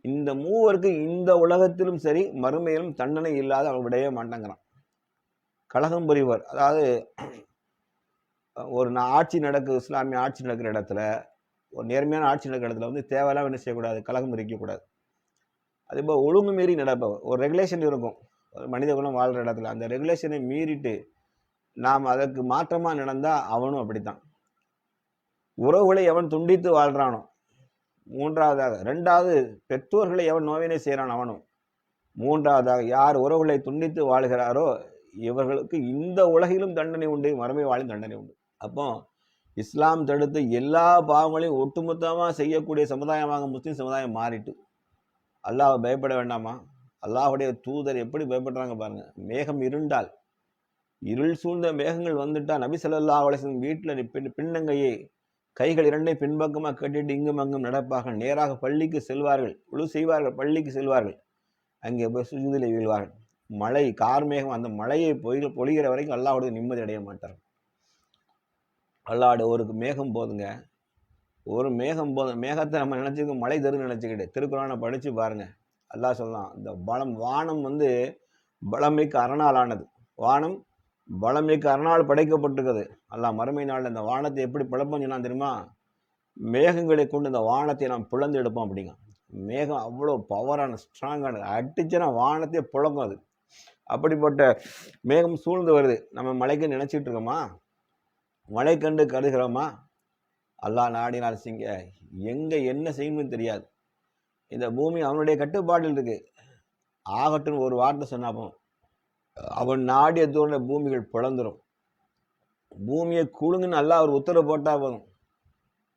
[SPEAKER 1] இந்த மூவருக்கு இந்த உலகத்திலும் சரி மறுமையிலும் தண்டனை இல்லாத அவங்க விடவே மாட்டாங்கிறான். கலகம் புரிவர், அதாவது ஒரு ஆட்சி இஸ்லாமிய ஆட்சி நடக்கிற இடத்துல, ஒரு நேர்மையான ஆட்சி நடக்கிற இடத்துல வந்து தேவையெல்லாம் என்ன செய்யக்கூடாது, கலகம் இருக்கக்கூடாது. அதேபோல் ஒழுங்கு மீறி நடப்பவர், ஒரு ரெகுலேஷன் இருக்கும் மனித குலம் வாழ்கிற இடத்துல, அந்த ரெகுலேஷனை மீறிட்டு நாம் அதற்கு மாற்றமாக நடந்தால் அவனும் அப்படித்தான். உறவுகளை எவன் துண்டித்து வாழ்கிறானோ, மூன்றாவதாக. 2வது, பெற்றோர்களை எவன் நோவினை செய்கிறான் அவனும். 3வதாக, யார் உறவுகளை துண்டித்து வாழ்கிறாரோ இவர்களுக்கு இந்த உலகிலும் தண்டனை உண்டு, மறுமை வாழும் தண்டனை உண்டு. அப்போ இஸ்லாம் தடுத்து எல்லா பாவங்களையும் ஒட்டுமொத்தமாக செய்யக்கூடிய சமுதாயமாக முஸ்லீம் சமுதாயம் மாறிட்டு, அல்லாஹ் பயப்பட வேண்டாமா? அல்லாஹுடைய தூதர் எப்படி பயப்படுறாங்க பாருங்க. மேகம் இருண்டால், இருள் சூழ்ந்த மேகங்கள் வந்துட்டா நபி ஸல்லல்லாஹு அலைஹி வஸல்லம் வீட்டில் பின்னங்கையை கைகள் 2ஐயும் பின்பக்கமாக கட்டிட்டு இங்கும் அங்கும் நடப்பார்கள். நேராக பள்ளிக்கு செல்வார்கள், உழு செய்வார்கள், பள்ளிக்கு செல்வார்கள், அங்கே போய் சுஜூதிலே வீழ்வார்கள். மழை கார்மேகம் அந்த மழையை பொழிகிற வரைக்கும் அல்லாஹ்வுடைய நிம்மதி அடைய மாட்டார். அல்லாஹ்வுடைய ஒரு மேகம் போதுங்க, ஒரு மேகம் போதும். மேகத்தை நம்ம நினச்சிக்க மழை தருன்னு நினச்சிக்கிட்டு திருக்குறானை படித்து பாருங்க. அல்லாஹ் சொல்லலாம், இந்த வானம் வந்து பலமிக்க அரணால் ஆனது. வானம் பலமிக்க அரணால் படைக்கப்பட்டிருக்குது. அல்லாஹ் மறுமை நாளில் இந்த வானத்தை எப்படி பிளப்போம் சொன்னா தெரியுமா? மேகங்களை கொண்டு இந்த வானத்தை நாம் பிளந்து எடுப்போம் அப்படிங்க. மேகம் அவ்வளோ பவரான ஸ்ட்ராங்கானது, அடிச்சுன்னா வானத்தையே பிளக்கும் அது. அப்படிப்பட்ட மேகம் சூழ்ந்து வருது. நம்ம மழைக்கு நினைச்சிட்டு இருக்கோமா? மழை கண்டு கருகிறோமா? அல்லாஹ் நாடினால் செய்ங்க, எங்கே என்ன செய்யணும்னு தெரியாது. இந்த பூமி அவனுடைய கட்டுப்பாட்டில் இருக்கு. ஆகட்டும் ஒரு வார்த்தை சொன்னாப்போ அவன் நாடிய தூரம் பூமிகள் பிளந்துடும். பூமியை குழுங்குன்னு அல்லாஹ் ஒரு உத்தரவு போட்டால் போதும்,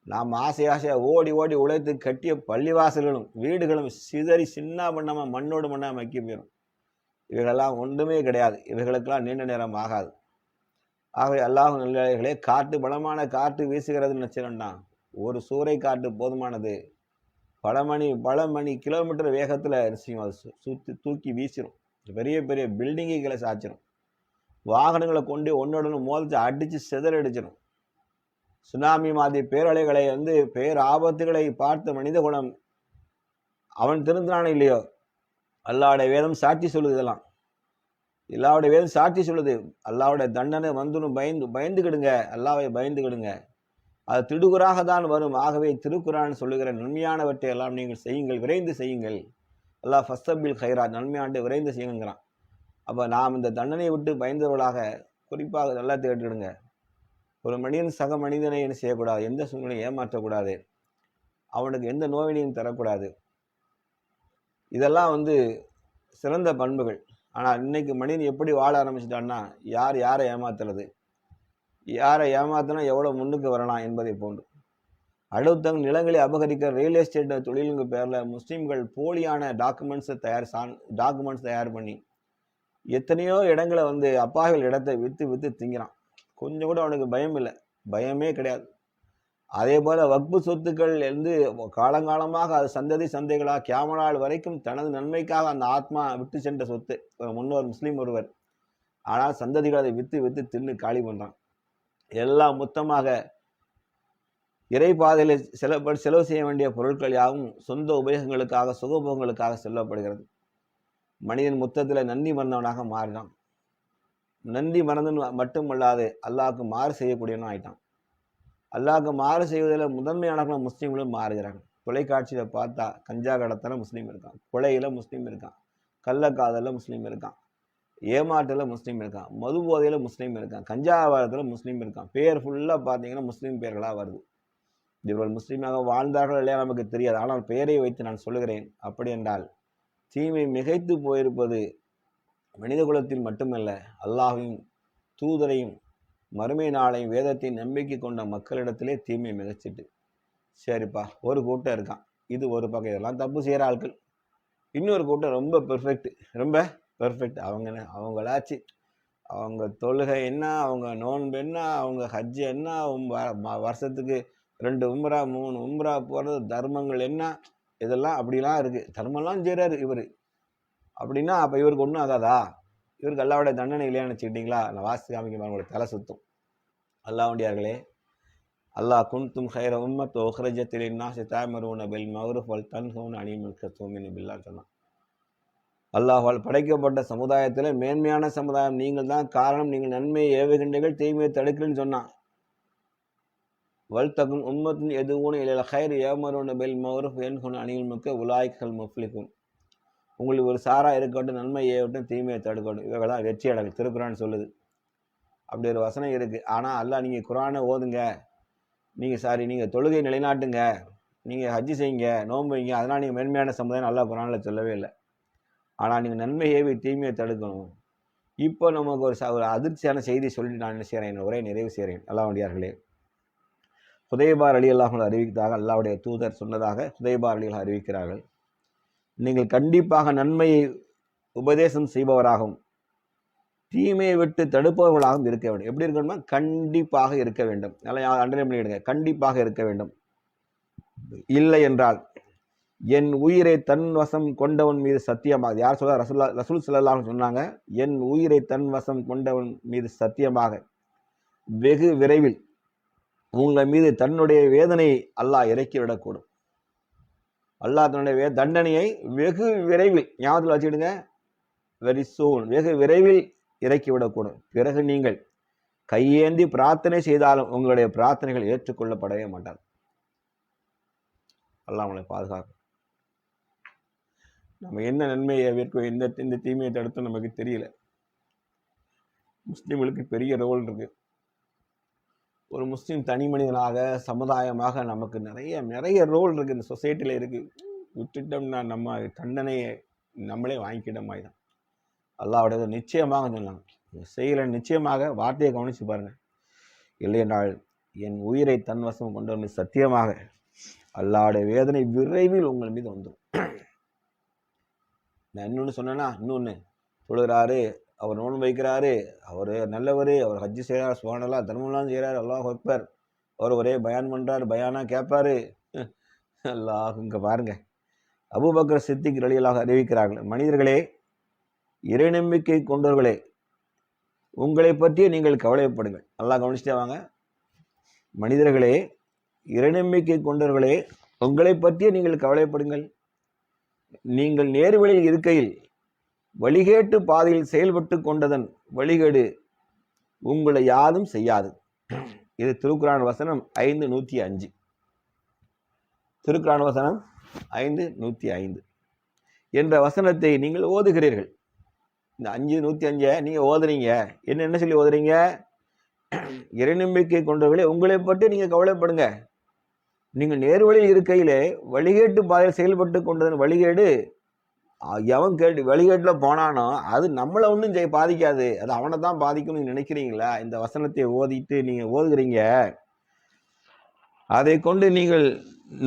[SPEAKER 1] நாம் ஆசையாக ஓடி உழைத்து கட்டிய பள்ளிவாசல்களும் வீடுகளும் சிதறி சின்ன பண்ணாமல் மண்ணோடு மண்ணாக மக்கி போயிடும். இவைகளெல்லாம் ஒன்றுமே கிடையாது. இவைகளுக்கெல்லாம் நீண்ட நேரம் ஆகாது. ஆகவே அல்லாஹ் நல்லே, காற்று பலமான காற்று வீசுகிறதுன்னு நினச்சிடண்டா, ஒரு சூறை காற்று போதுமானது. பல மணி கிலோமீட்டர் வேகத்தில் செய்யும். அது தூக்கி வீசிடும். பெரிய பெரிய பில்டிங்குகளை சாய்ச்சிடும். வாகனங்களை கொண்டு ஒன்னொன்று மோதிச்சு அடித்து சிதறடிச்சிடும். சுனாமி மாதிரி பேரலைகளை வந்து பேர் ஆபத்துகளை பார்த்த மனித குலம் அவன் திருந்தானே இல்லையோ, அல்லாஹ்வுடைய வேதம் சாட்சி சொல்லுது. இதெல்லாம் அல்லாஹ்வுடைய வேதம் சாட்சி சொல்லுது. அல்லாஹ்வுடைய தண்டனை வந்துடும், பயந்துக்கிடுங்க, அல்லாஹ்வை பயந்துக்கிடுங்க. அது திடுகுறாக தான் வரும். ஆகவே திருக்குரான் சொல்லுகிற நன்மையானவற்றை எல்லாம் நீங்கள் செய்யுங்கள், விரைந்து செய்யுங்கள். அல்லாஹ் ஃபஸ்தபில் ஹைராத், நன்மையாண்டு விரைந்து செய்யுங்கிறான். அப்போ நாம் இந்த தண்டனையை விட்டு பயந்தவர்களாக குறிப்பாக நல்லா தேடிடுங்க. ஒரு மனிதன் சக மனிதனை என்ன செய்யக்கூடாது, எந்த சூழ்நிலையும் ஏமாற்றக்கூடாது, அவனுக்கு எந்த நோவினையும் தரக்கூடாது. இதெல்லாம் வந்து சிறந்த பண்புகள். ஆனால் இன்னைக்கு மனிதன் எப்படி வாழ ஆரம்பிச்சிட்டான்னா, யாரை ஏமாத்துறது, யாரை ஏமாத்தினா எவ்வளோ முன்னுக்கு வரலாம் என்பதை போன்று. அடுத்தவங்க நிலங்களை அபகரிக்க ரியல் எஸ்டேட் தொழிலுங்க பேரில் முஸ்லீம்கள் போலியான டாக்குமெண்ட்ஸ் தயார் பண்ணி எத்தனையோ இடங்களை வந்து அப்பாவிகள் இடத்தை விற்று திங்கிறான். கொஞ்சம் கூட அவனுக்கு பயம் இல்லை, பயமே கிடையாது. அதே போல வக்பு சொத்துக்கள் இருந்து காலங்காலமாக அது சந்ததி சந்தைகளாக கியாமத் வரைக்கும் தனது நன்மைக்காக அந்த ஆத்மா விட்டு சென்ற சொத்து. முன்னோர் முஸ்லீம் ஒருவர், ஆனால் சந்ததிகள் அதை வித்து வித்து தின்னு காலி பண்றான். எல்லாம் மொத்தமாக இறைபாதையில் செலவு செய்ய வேண்டிய பொருட்கள் யாவும் சொந்த உபயோகங்களுக்காக சுகபோகங்களுக்காக செல்லப்படுகிறது. மனிதன் மொத்தத்தில் நன்றி மறந்தவனாக மாறினான். நன்றி மறந்தன் மட்டுமல்லாது அல்லாஹ்வுக்கு மாறு செய்யக்கூடியவனும் ஆயிட்டான். அல்லாஹ்வுக்கு மாறு செய்வதில் முதன்மையானவர்கள் முஸ்லீம்களும் மாறுகிறாங்க. தொலைக்காட்சியில் பார்த்தா கஞ்சா கடத்தல முஸ்லீம் இருக்கான், கொலையில் முஸ்லீம் இருக்கான், கள்ளக்காதலில் முஸ்லீம் இருக்கான், ஏமாற்றத்தில் முஸ்லீம் இருக்கான், மது போதையில் முஸ்லீம் இருக்கான், கஞ்சா வியாபாரத்தில் முஸ்லீம் இருக்கான். பேர் ஃபுல்லாக பார்த்தீங்கன்னா முஸ்லீம் பேர்களாக வருது. இவர்கள் முஸ்லீமாக வாழ்ந்தார்கள் இல்லையா நமக்கு தெரியாது, ஆனால் பெயரை வைத்து நான் சொல்லுகிறேன். அப்படி என்றால் தீமை மிகைத்து போயிருப்பது மனித குலத்தில் மட்டுமல்ல, அல்லாஹையும் தூதரையும் மறுமை நாளையும் வேதத்தின் நம்பிக்கை கொண்ட மக்களிடத்திலே தீமை மிகச்சிட்டு. சரிப்பா, ஒரு கூட்டம் இருக்கான், இது ஒரு பக்கம், இதெல்லாம் தப்பு செய்கிற ஆட்கள். இன்னொரு கூட்டம் ரொம்ப பெர்ஃபெக்ட். அவங்களாச்சு அவங்க தொழுகை என்ன, அவங்க நோன்பு என்ன, அவங்க ஹஜ்ஜு என்ன, வருஷத்துக்கு 2 உம்ரா 3 உம்ரா போகிறது, தர்மங்கள் என்ன, இதெல்லாம் அப்படிலாம் இருக்குது. தர்மம்லாம் செய்கிறாரு இவர் அப்படின்னா அப்போ இவருக்கு ஒன்றும் ஆகாதா? இவருக்கு அல்லாவுடைய தண்டனை இல்லையான்னு வச்சுக்கிட்டீங்களா? நான் வாசி காமிக்க உங்களுடைய தலை சுத்தும். அல்லாஹ்வுடையார்களே, அல்லாஹ் குன்தும் ஹைர உம்மத் உஹ்ரஜத் லின்னாஸி தஅமுருன பில் மஅரூஃப் வல் தன்ஹவுன அனில் முன்கர் துமினு பில்லாஹ் சொன்னான். அல்லாஹ்வால் படைக்கப்பட்ட சமுதாயத்தில் மேன்மையான சமுதாயம் நீங்கள் தான் காரணம். நீங்கள் நன்மையை ஏவுகின்றீர்கள், தீமையை தடுக்கிறேன்னு சொன்னான். வல்தகுன் உம்மத்தின் எதுவும் இல்லை ஹைர் ஏமருன பில் மஅரூஃப் யன்ஹவுன அனில் முன்கர் உலாயிகல் முஃப்லிஹூன். உங்களுக்கு ஒரு சாரா இருக்கட்டும், நன்மை ஏவட்டும், தீமையை தடுக்கட்டும், இவங்களாம் வெற்றி அடைகள். திருக்குறான் சொல்லுது. அப்படி ஒரு வசனம் இருக்குது. ஆனால் அல்லாஹ் நீங்கள் குரானை ஓதுங்க, நீங்கள் தொழுகை நிலைநாட்டுங்க, நீங்கள் ஹஜ்ஜி செய்யுங்க, நோன்பு வைங்க, அதனால் நீங்கள் மேன்மையான சமுதாயம் அல்லாஹ் குரானில் சொல்லவே இல்லை. ஆனால் நீங்கள் நன்மை ஏவி தீமையை தடுக்கணும். இப்போ நமக்கு ஒரு அதிர்ச்சியான செய்தி சொல்லிட்டு நான் என்ன செய்கிறேன், உரையை நிறைவு செய்கிறேன். அல்லாஹ்வுடையார்களே, ஹுதைபா ரலியல்லாஹு அன்ஹு அறிவித்ததாக அல்லாஹ்வுடைய தூதர் சொன்னதாக ஹுதைபா ரலியல்லாஹு அறிவிக்கிறார்கள். நீங்கள் கண்டிப்பாக நன்மையை உபதேசம் செய்பவராகவும் தீமையை விட்டு தடுப்பவர்களாகவும் இருக்க வேண்டும். எப்படி இருக்கணும்னா கண்டிப்பாக இருக்க வேண்டும். நல்லா அண்டர்லைன் பண்ணிடுங்க, கண்டிப்பாக இருக்க வேண்டும். இல்லை என்றால் என் உயிரை தன் வசம் கொண்டவன் மீது சத்தியமாக, யார் சொல்ல? ரசூல் ஸல்லல்லாஹு அலைஹி சொன்னாங்க, என் உயிரை தன் வசம் கொண்டவன் மீது சத்தியமாக வெகு விரைவில் உங்கள் மீது தன்னுடைய வேதனையை அல்லாஹ் இறக்கிவிடக்கூடும். அல்லாஹ் தன்னுடைய தண்டனையை வெகு விரைவில், ஞாபகத்தில் வச்சுக்கிடுங்க, வெரி சூன், வெகு விரைவில் இறக்கிவிடக்கூடும். பிறகு நீங்கள் கையேந்தி பிரார்த்தனை செய்தாலும் உங்களுடைய பிரார்த்தனைகள் ஏற்றுக்கொள்ளப்படவே மாட்டார். அல்லாஹ் நம்மளை பாதுகாக்கும். நம்ம என்ன நன்மையை ஏற்கும், இந்த தீமையை தடுத்து நமக்கு தெரியல. முஸ்லீம்களுக்கு பெரிய ரோல் இருக்கு. ஒரு முஸ்லீம் தனி மனிதனாக சமுதாயமாக நமக்கு நிறைய ரோல் இருக்கு, இந்த சொசைட்டியில் இருக்கு. விட்டுட்டோம்னா நம்ம தண்டனையை நம்மளே வாங்கிக்கிட்ட மாதிரி தான். அல்லாஹ்வுடைய நிச்சயமாக சொன்னாங்க, செய்யல நிச்சயமாக, வார்த்தையை கவனிச்சு பாருங்க. இல்லை என்றால் என் உயிரை தன் வசம் கொண்டு வந்து சத்தியமாக அல்லாஹ்வுடைய வேதனை விரைவில் உங்கள் மீது வந்துடும். நான் இன்னொன்று சொன்னேன்னா, இன்னொன்று தொழுகிறாரு, அவர் நோன்பு வைக்கிறாரு, அவர் நல்லவர், அவர் ஹஜ்ஜி செய்கிறார், சுப்ஹானல்லாஹ், தர்மம்லாம் செய்கிறார், அல்லாஹ் அக்பர், அவர் ஒரே பயான் பண்ணுறார், பயானா கேட்பாரு. அல்லாஹ், இங்கே பாருங்க, அபூபக்கர் சித்திக் ரலியல்லாஹு அறிவிக்கிறார்கள், மனிதர்களே, இறைநம்பிக்கை கொண்டவர்களே, உங்களை பற்றியே நீங்கள் கவலைப்படுங்கள். அல்லாஹ் கவனிச்சுட்டே வாங்க. மனிதர்களே, இறைநம்பிக்கை கொண்டவர்களே, உங்களை பற்றியே நீங்கள் கவலைப்படுங்கள். நீங்கள் நேர்வழியில் இருக்கையில் வழிகேட்டு பாதையில் செயல்பட்டு கொண்டதன் வழிகேடு உங்களை யாதும் செய்யாது. இது திருக்குரான் வசனம் 5:105. திருக்குரான் வசனம் 5:105 என்ற வசனத்தை நீங்கள் ஓதுகிறீர்கள். இந்த 5:105 நீங்க ஓதுறீங்க. என்ன சொல்லி ஓதுறீங்க? இறைநம்பிக்கை கொண்டவர்களே, உங்களை பற்றி நீங்க கவலைப்படுங்க. நீங்கள் நேர்வழியில் இருக்கையிலே வழிகேட்டு பாதையில் செயல்பட்டு கொண்டதன் வழிகேடு எவன் வழிகேட்டில் போனானோ அது நம்மளை ஒன்றும் பாதிக்காது, அது அவனை தான் பாதிக்கும்னு நீங்க நினைக்கிறீங்களா? இந்த வசனத்தை ஓதிட்டு நீங்க ஓதுகிறீங்க. அதை கொண்டு நீங்கள்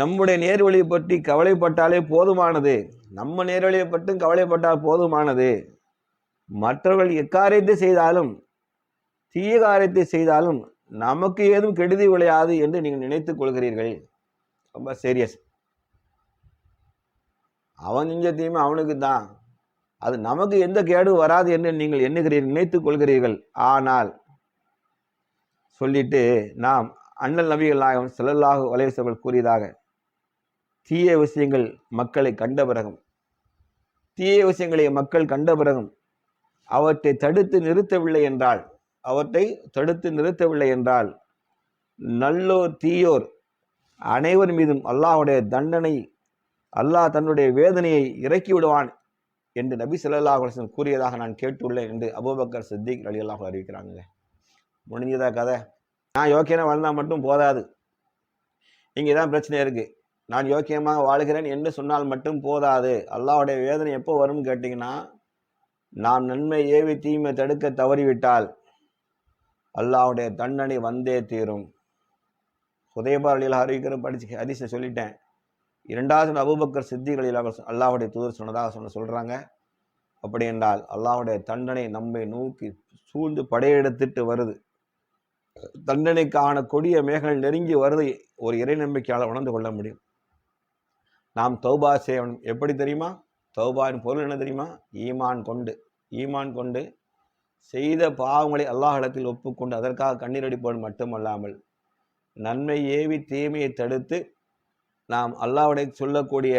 [SPEAKER 1] நம்முடைய நேர்வழியை பற்றி கவலைப்பட்டாலே போதுமானது. நம்ம நேர்வழியை பற்றும் கவலைப்பட்டால் போதுமானது. மற்றவர்கள் எக்காரியத்தை செய்தாலும் தீய காரியத்தை செய்தாலும் நமக்கு ஏதும் கெடுதி விளையாது என்று நீங்கள் நினைத்துக் கொள்கிறீர்கள். ரொம்ப சீரியஸ். அவன் செஞ்ச தீமை அவனுக்கு தான், அது நமக்கு எந்த கேடு வராது என்று நீங்கள் எண்ணுகிறீர்கள், நினைத்துக் கொள்கிறீர்கள். ஆனால் சொல்லிட்டு நாம் அண்ணல் நபிகள் நாயகம் ஸல்லல்லாஹு அலைஹி வஸல்லம் கூறியதாக, தீய விஷயங்கள் மக்களை கண்ட பிறகும், தீய விஷயங்களை மக்கள் கண்ட பிறகும் அவற்றை தடுத்து நிறுத்தவில்லை என்றால் நல்லோர் தீயோர் அனைவர் மீதும் அல்லாஹ்வுடைய தண்டனை, அல்லாஹ் தன்னுடைய வேதனையை இறக்கி விடுவான் என்று நபி ஸல்லல்லாஹு அலைஹி வஸல்லம் கூறியதாக நான் கேட்டுள்ளேன் என்று அபூபக்கர் சித்திக் ரலியல்லாஹு அன்ஹு அறிவிக்கிறாங்க. முடிஞ்சதா கதை? நான் யோக்கியனா வாழ்ந்தா மட்டும் போதாது. இங்கே தான் பிரச்சனை இருக்கு. நான் யோக்கியமாக வாழ்கிறேன் என்று சொன்னால் மட்டும் போதாது. அல்லாஹ்வுடைய வேதனை எப்போ வரும்னு கேட்டிங்கன்னா, நாம் நன்மை ஏவி தீமை தடுக்க தவறிவிட்டால் அல்லாஹ்வுடைய தண்டனை வந்தே தீரும். ஹுதைபா ரலியல்லாஹு அறிவிக்கிற படிச்சு ஹதீஸை சொல்லிட்டேன். இரண்டாவது அபூபக்கர் சித்திக் ரலியல்லாஹு அல்லாஹ்வுடைய தூதர் சொன்னதாக சொல்றாங்க. அப்படி என்றால் அல்லாஹ்வுடைய தண்டனை நம்மை நோக்கி சூழ்ந்து படையெடுத்துட்டு வருது. தண்டனைக்கான கொடிய மேகங்கள் நெருங்கி வருது. ஒரு இறை நம்பிக்கையாளர் உணர்ந்து கொள்ள முடியும். நாம் தௌபா செய்யணும். எப்படி தெரியுமா? தௌபாவின் பொருள் என்ன தெரியுமா? ஈமான் கொண்டு செய்த பாவங்களை அல்லாஹ்விடத்தில் ஒப்புக்கொண்டு அதற்காக கண்ணீர் அடிப்பது மட்டுமல்லாமல், நன்மை ஏவி தீமையை தடுத்து நாம் அல்லாஹ்வுடைய சொல்லக்கூடிய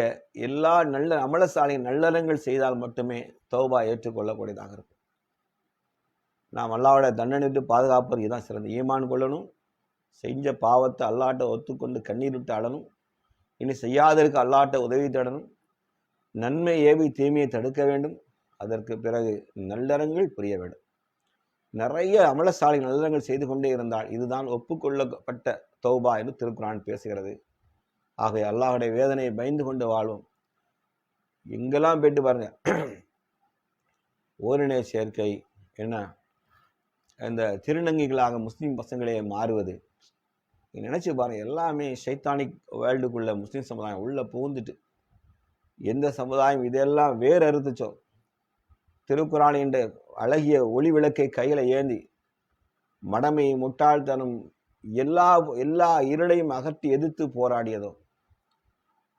[SPEAKER 1] எல்லா நல்ல அமலசாலியின் நல்லறங்கள் செய்தால் மட்டுமே தௌபா ஏற்றுக்கொள்ளக்கூடியதாக இருக்கும். நாம் அல்லாஹ்வுடைய தண்டனை விட்டு பாதுகாப்பது இதுதான் சிறந்த. ஈமான் கொள்ளணும், செஞ்ச பாவத்தை அல்லாஹ்ட்ட ஒத்துக்கொண்டு கண்ணீர் விட்டு அழணும், இனி செய்யாதற்கு அல்லாஹ்ட்ட உதவி தேடணும், நன்மை ஏவி தீமையை தடுக்க வேண்டும், அதற்கு பிறகு நல்லறங்கள் புரிய வேண்டும். நிறைய அமலசாலி நல்லறங்கள் செய்து கொண்டே இருந்தால் இதுதான் ஒப்புக்கொள்ளப்பட்ட தௌபா என்று திருக்குர்ஆன் பேசுகிறது. ஆகவே அல்லாஹ்வுடைய வேதனையை பயந்து கொண்டு வாழ்வோம். எங்கெல்லாம் போயிட்டு பாருங்க, ஓரினை சேர்க்கை, என்ன இந்த திருநங்கைகளாக முஸ்லீம் பசங்களே மாறுவது, நினைச்சு பாருங்க. எல்லாமே ஷைத்தானிக் வேர்ல்டுக்குள்ள முஸ்லீம் சமுதாயம் உள்ள புகுந்துட்டு எந்த சமுதாயம் இதெல்லாம் வேறு அறுத்துச்சோ, திருக்குர்ஆன் என்ற அழகிய ஒளி விளக்கை கையில ஏந்தி மடமை, முட்டாள்தனம், எல்லா இருளையும் அகற்றி எதிர்த்து போராடியதோ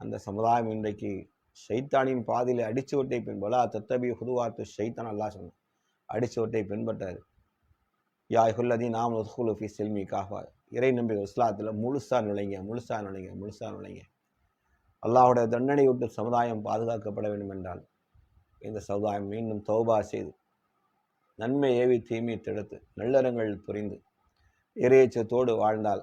[SPEAKER 1] அந்த சமுதாயம் இன்றைக்கு ஷைத்தானின் பாதையில அடிச்சுவட்டை பின்பற்றா தத்தபி ஹுதுவாத்து ஷைத்தான் அல்லாஹ் சொன்ன அடிச்சுவட்டை பின்பற்றாரு. யா அய்யுஹல்லதீன ஆமனூ உத்குலூ ஃபீ ஸில்மி காஃபா, இறை நம்பிக்கை இஸ்லாத்தில் முழுசா நுழைங்க. அல்லாஹ்வுடைய தண்டனை விட்டு சமுதாயம் பாதுகாக்கப்பட வேண்டும் என்றால் இந்த சமுதாயம் மீண்டும் தௌபா செய்து நன்மை ஏவி தீமை தடுத்து நல்லறங்கள் புரிந்து இறையச்சத்தோடு வாழ்ந்தால்